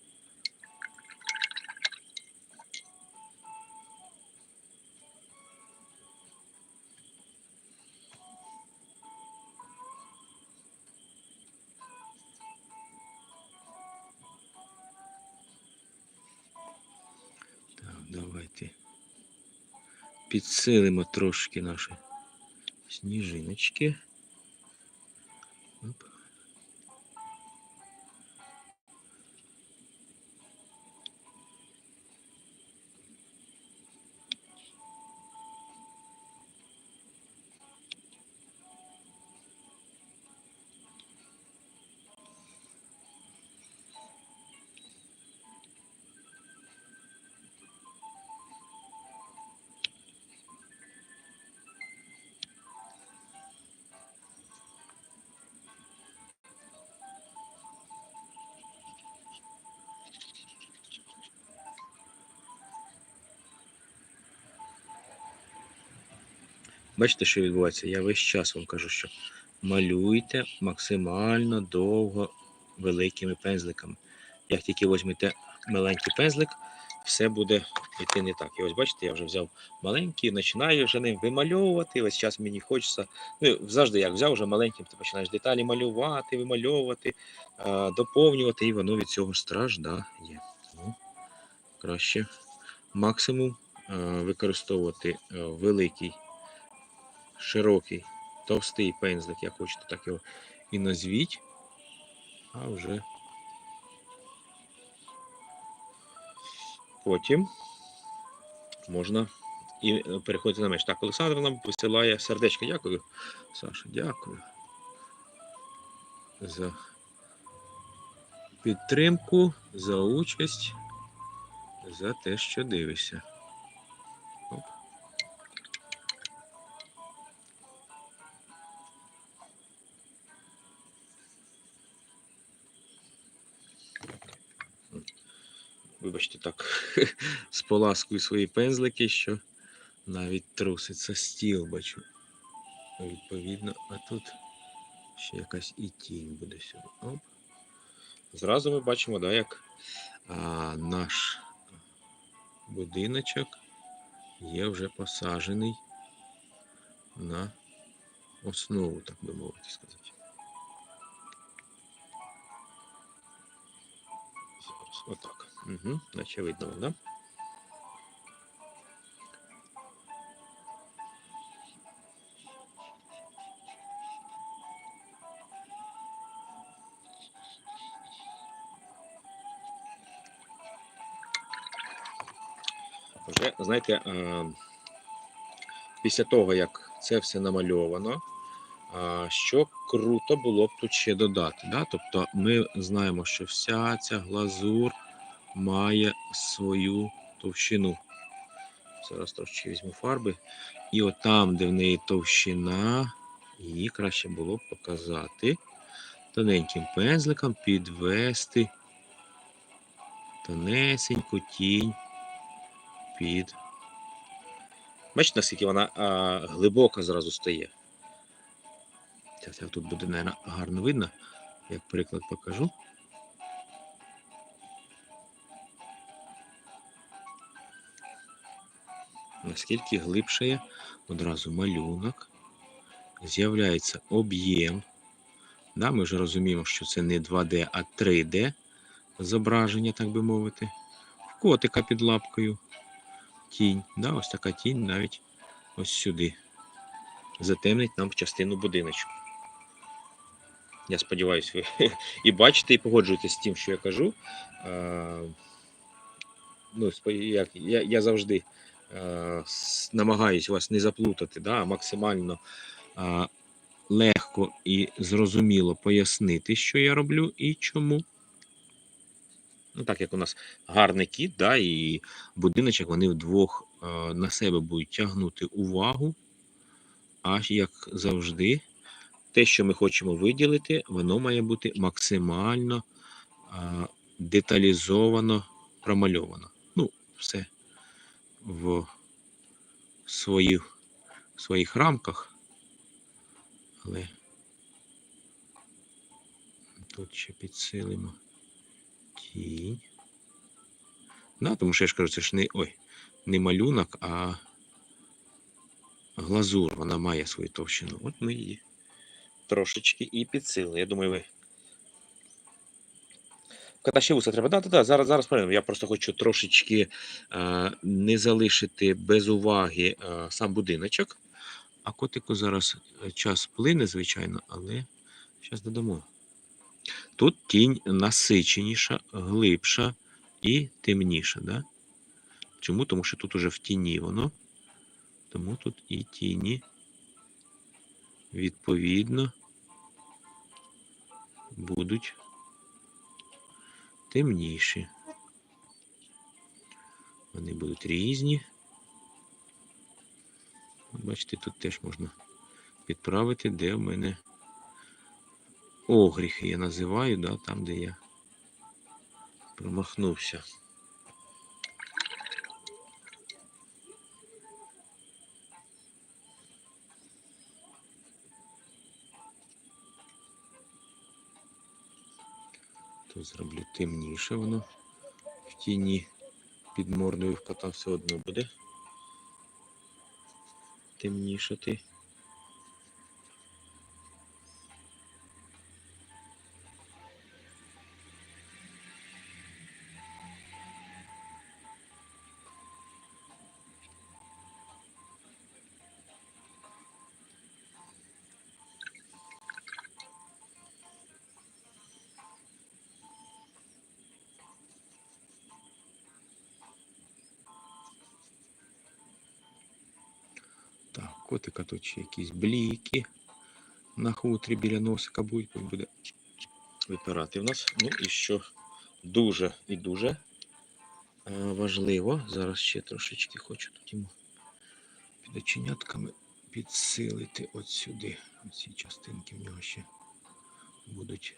Так, давайте підсилимо трошки наші сніжиночки. Оп. Бачите, що відбувається? Я весь час вам кажу, що малюйте максимально довго великими пензликами. Як тільки візьмете маленький пензлик, все буде йти не так. І ось бачите, я вже взяв маленький, починаю вже ним вимальовувати. Ось час мені хочеться. Ну, завжди як взяв вже маленьким, ти починаєш деталі малювати, вимальовувати, доповнювати, і воно від цього страждає. Тому краще максимум використовувати великий, широкий, товстий пензлик, як хочете, так його і назвіть, а вже потім можна і переходити на меч. Так, Олександр нам висилає сердечко. Дякую, Саша, дякую за підтримку, за участь, за те, що дивишся. Оп. Вибачте, так, споласкую свої пензлики, що навіть труситься стіл, бачу. Відповідно, а тут ще якась і тінь буде сюди. Оп. Зразу ми бачимо, да, як наш будиночок є вже посаджений на основу, так би мовити сказати. Зараз, отак. Угу, наче видно, да? Вже, знаєте, після того, як це все намальовано, Що круто було б тут ще додати. Да? Тобто ми знаємо, що вся ця глазур має свою товщину. Зараз трошки візьму фарби. І от там, де в неї товщина, її краще було б показати тоненьким пензликом, підвести тонесеньку тінь під. Бачите, наскільки вона глибоко зразу стає. Зараз тут буде, мабуть, гарно видно, як приклад покажу. Наскільки глибшає одразу малюнок, з'являється об'єм. Да, ми вже розуміємо, що це не 2D, а 3D зображення, так би мовити. В котика під лапкою тінь. Да, ось така тінь навіть ось сюди. Затемнить нам частину будиночку. Я сподіваюся, ви і бачите, і погоджуєтесь з тим, що я кажу. Я завжди намагаюсь вас не заплутати, да, максимально легко і зрозуміло пояснити, що я роблю і чому. Ну, так як у нас гарний кіт, да, і будиночок, вони вдвох на себе будуть тягнути увагу. Аж як завжди, те, що ми хочемо виділити, воно має бути максимально деталізовано промальовано. Ну, все в своїх рамках, але тут ще підсилимо тінь. Да, тому що я ж кажу, це ж не малюнок, а глазур, вона має свою товщину. От ми її трошечки і підсилили. Я думаю, ви. Коли ще вуса треба. Да, зараз правильно. Я просто хочу трошечки не залишити без уваги сам будиночок. А котику зараз час плине, звичайно, але зараз додамо. Тут тінь насиченіша, глибша і темніша. Да? Чому? Тому що тут уже в тіні воно. Тому тут і тіні відповідно будуть темніші. Вони будуть різні. Бачите, тут теж можна підправити, де в мене огріхи я називаю, да, там, де я промахнувся. Тут зроблю темніше воно в тіні під мордою в кота все одно буде темнішати. Так, котика тут ще якісь бліки на хутрі біля носика будуть, він буде випирати в нас. Ну і що дуже і дуже важливо, зараз ще трошечки хочу тут йому під оченятками підсилити от сюди. Оці частинки в нього ще будуть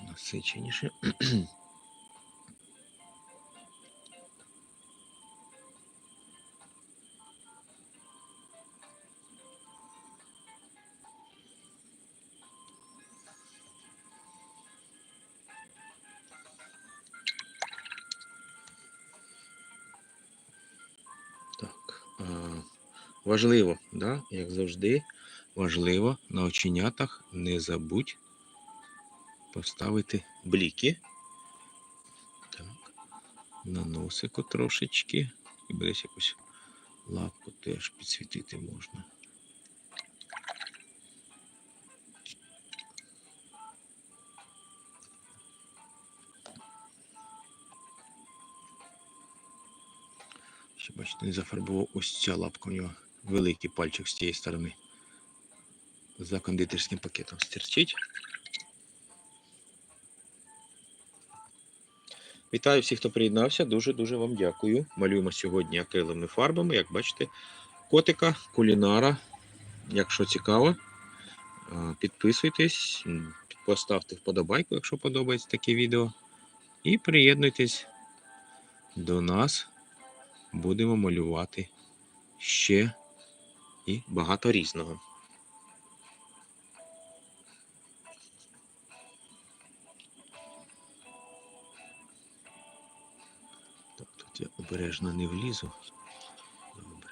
насиченіші. Так, важливо, да, як завжди, важливо на оченятах не забудь поставити бліки. Так, на носику трошечки. І десь якусь лапку теж підсвітити можна. Ще, бачите, не зафарбував ось ця лапка у нього. Великий пальчик з цієї сторони. за кондитерським пакетом стерчить. Вітаю всіх, хто приєднався. Дуже-дуже вам дякую. Малюємо сьогодні акриловими фарбами, як бачите, котика, кулінара. Якщо цікаво, підписуйтесь, поставте вподобайку, якщо подобається таке відео. І приєднуйтесь до нас. Будемо малювати ще і багато різного. Так, тут я обережно не влізу. Добре.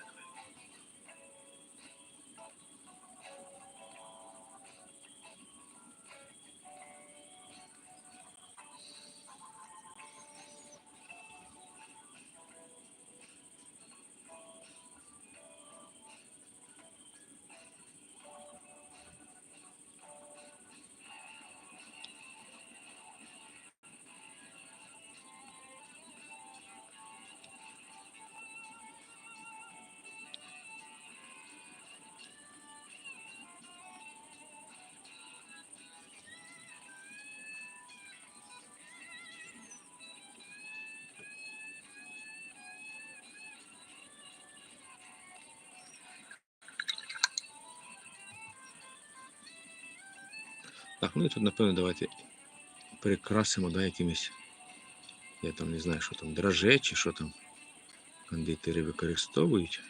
Так, ну і тут, напевно, давайте прикрасимо, да, якимось, я там не знаю, що там, драже чи що там кондитери використовують.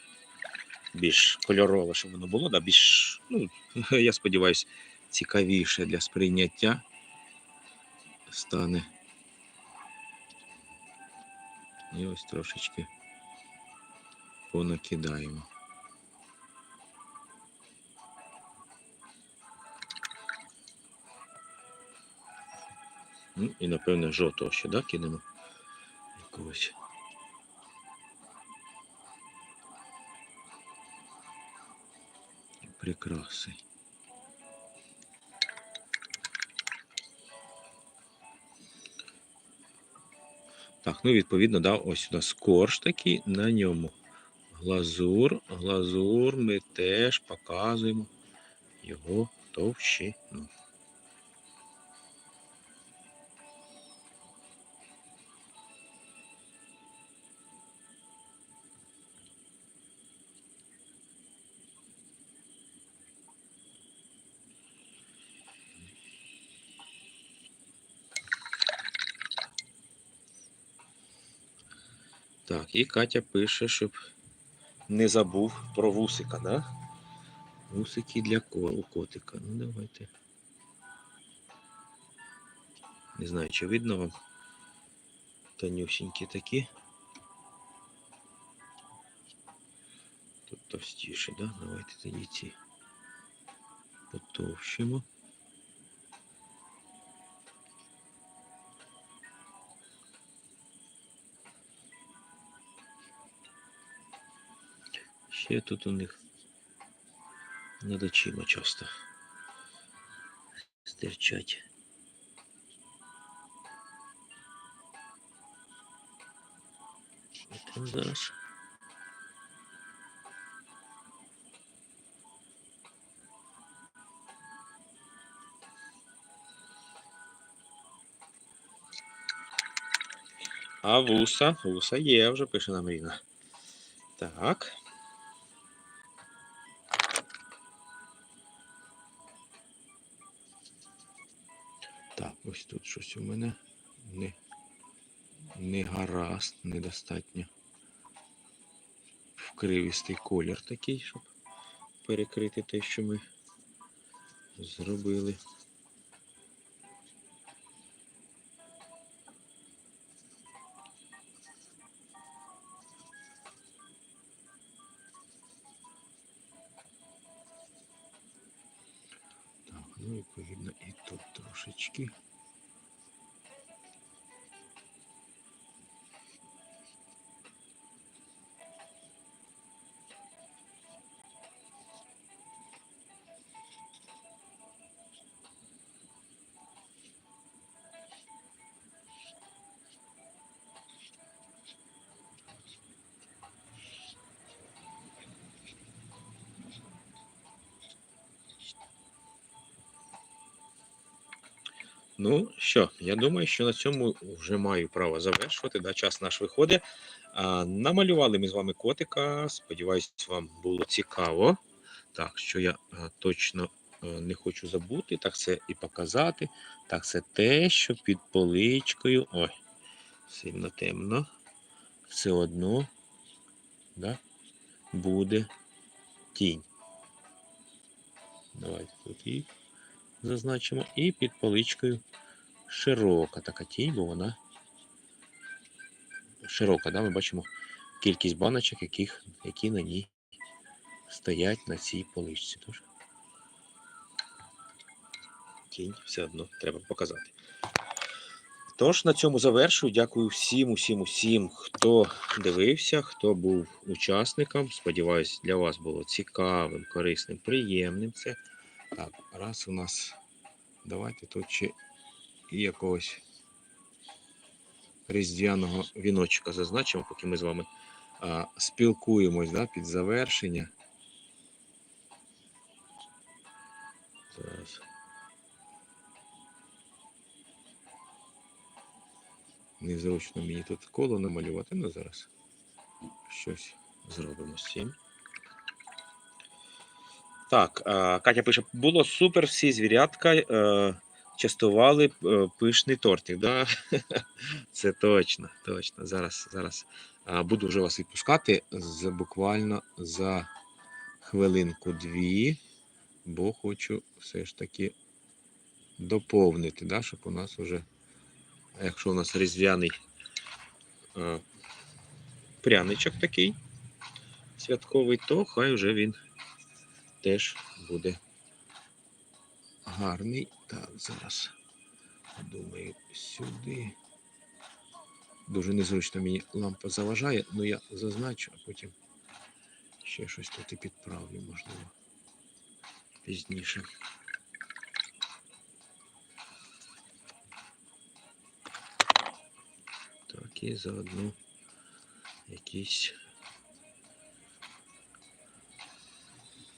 Більш кольорове, щоб воно було, да, більш, ну, я сподіваюся, цікавіше для сприйняття стане. І ось трошечки понакидаємо. Ну, і, напевно, жовтого ще, да, кинемо якогось. Прикраси. Так, ну відповідно, да, ось у нас корж такий, на ньому глазур. Глазур ми теж показуємо його товщину. Так, і Катя пише, щоб не забув про вусика, да? Вусики для котика. Ну, давайте. Не знаю, чи видно вам. Тонюсенькі такі. Тут товстіше, да? Давайте тоді ці потовщимо. Ще тут у них над очима часто стирчать. Там зараз. А вуса є, вже пише нам Ріна. Так. Так, ось тут щось у мене не гаразд, недостатньо. Вкривістий колір такий, щоб перекрити те, що ми зробили. Так, ну відповідно і тут трошечки. Ну що, я думаю, що на цьому вже маю право завершувати. Да, час наш виходить. Намалювали ми з вами котика. Сподіваюсь, вам було цікаво. Так, що я точно не хочу забути, так це і показати. Так, це те, що під поличкою. Ой, сильно темно. Все одно, да, буде тінь. Давайте тут її зазначимо. І під поличкою широка така тінь, бо вона широка. Да? Ми бачимо кількість баночок, які на ній стоять на цій поличці. Тож тінь все одно треба показати. Тож, на цьому завершую. Дякую всім, хто дивився, хто був учасником. Сподіваюсь, для вас було цікавим, корисним, приємним це. Так, раз у нас, давайте тут ще і якогось різдвяного віночка зазначимо, поки ми з вами спілкуємось, да, під завершення. Зараз. Незручно мені тут коло намалювати, ну зараз щось зробимо з цим. Так, Катя пише, було супер, всі звірятка частували пишний тортик. Да? Це точно. Зараз буду вже вас відпускати буквально за хвилинку-дві, бо хочу все ж таки доповнити, да, щоб у нас вже, якщо у нас різдвяний пряничок такий святковий, то хай вже він теж буде гарний. Так, зараз, думаю, сюди. Дуже незручно мені лампа заважає, але я зазначу, а потім ще щось тут і підправлю, можливо, пізніше. Так, і заодно якісь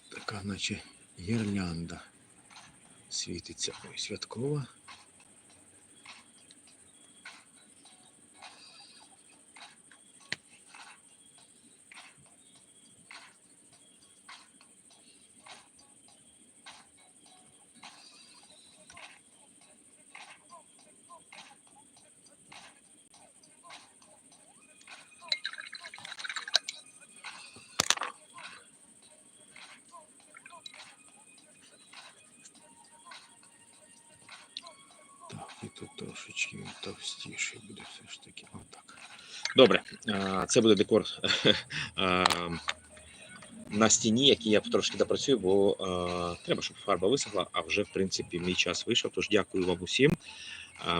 така, наче гірлянда світиться. Ой, святкова. І тут трошечки він товстіший буде все ж таки. Отак. Добре, це буде декор на стіні, який я трошки допрацюю, бо треба, щоб фарба висохла, а вже, в принципі, мій час вийшов. Тож дякую вам усім.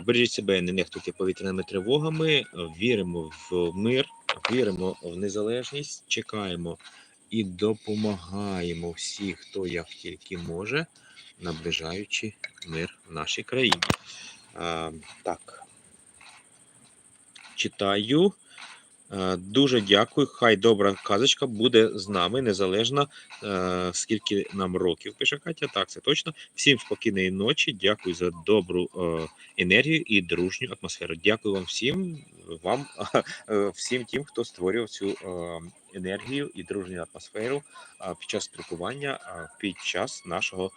Бережіть себе, не нехтуйте повітряними тривогами, віримо в мир, віримо в незалежність, чекаємо і допомагаємо всіх, хто як тільки може, наближаючи мир в нашій країні. Так, читаю. Дуже дякую. Хай добра казочка буде з нами, незалежно скільки нам років, пише Катя. Так, це точно. Всім спокійної ночі. Дякую за добру енергію і дружню атмосферу. Дякую вам всім тим, хто створював цю енергію і дружню атмосферу під час спілкування, під час нашого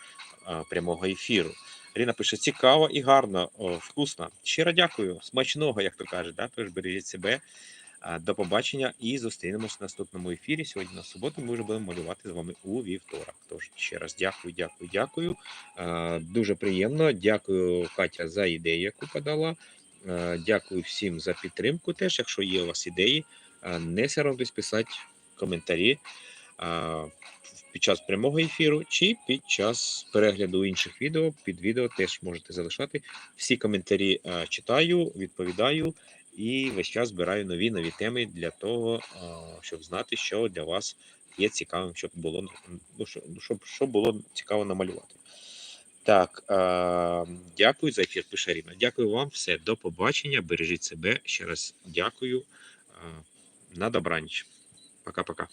прямого ефіру. Ріна пише, цікаво і гарно, вкусно. Щиро дякую, смачного, як то кажуть. Да? Тож бережіть себе. До побачення і зустрінемось в наступному ефірі. Сьогодні на суботу ми вже будемо малювати з вами у вівторок. Тож ще раз дякую. Дуже приємно. Дякую, Катя, за ідею, яку подала. Дякую всім за підтримку. Теж, якщо є у вас ідеї, не соромтесь писати коментарі під час прямого ефіру чи під час перегляду інших відео. Під відео теж можете залишати. Всі коментарі читаю, відповідаю. І весь час збираю нові теми для того, щоб знати, що для вас є цікавим, щоб було цікаво намалювати. Так, дякую за ефір, пише Ріна. Дякую вам, все, до побачення, бережіть себе. Ще раз дякую. На добраніч. Пока-пока.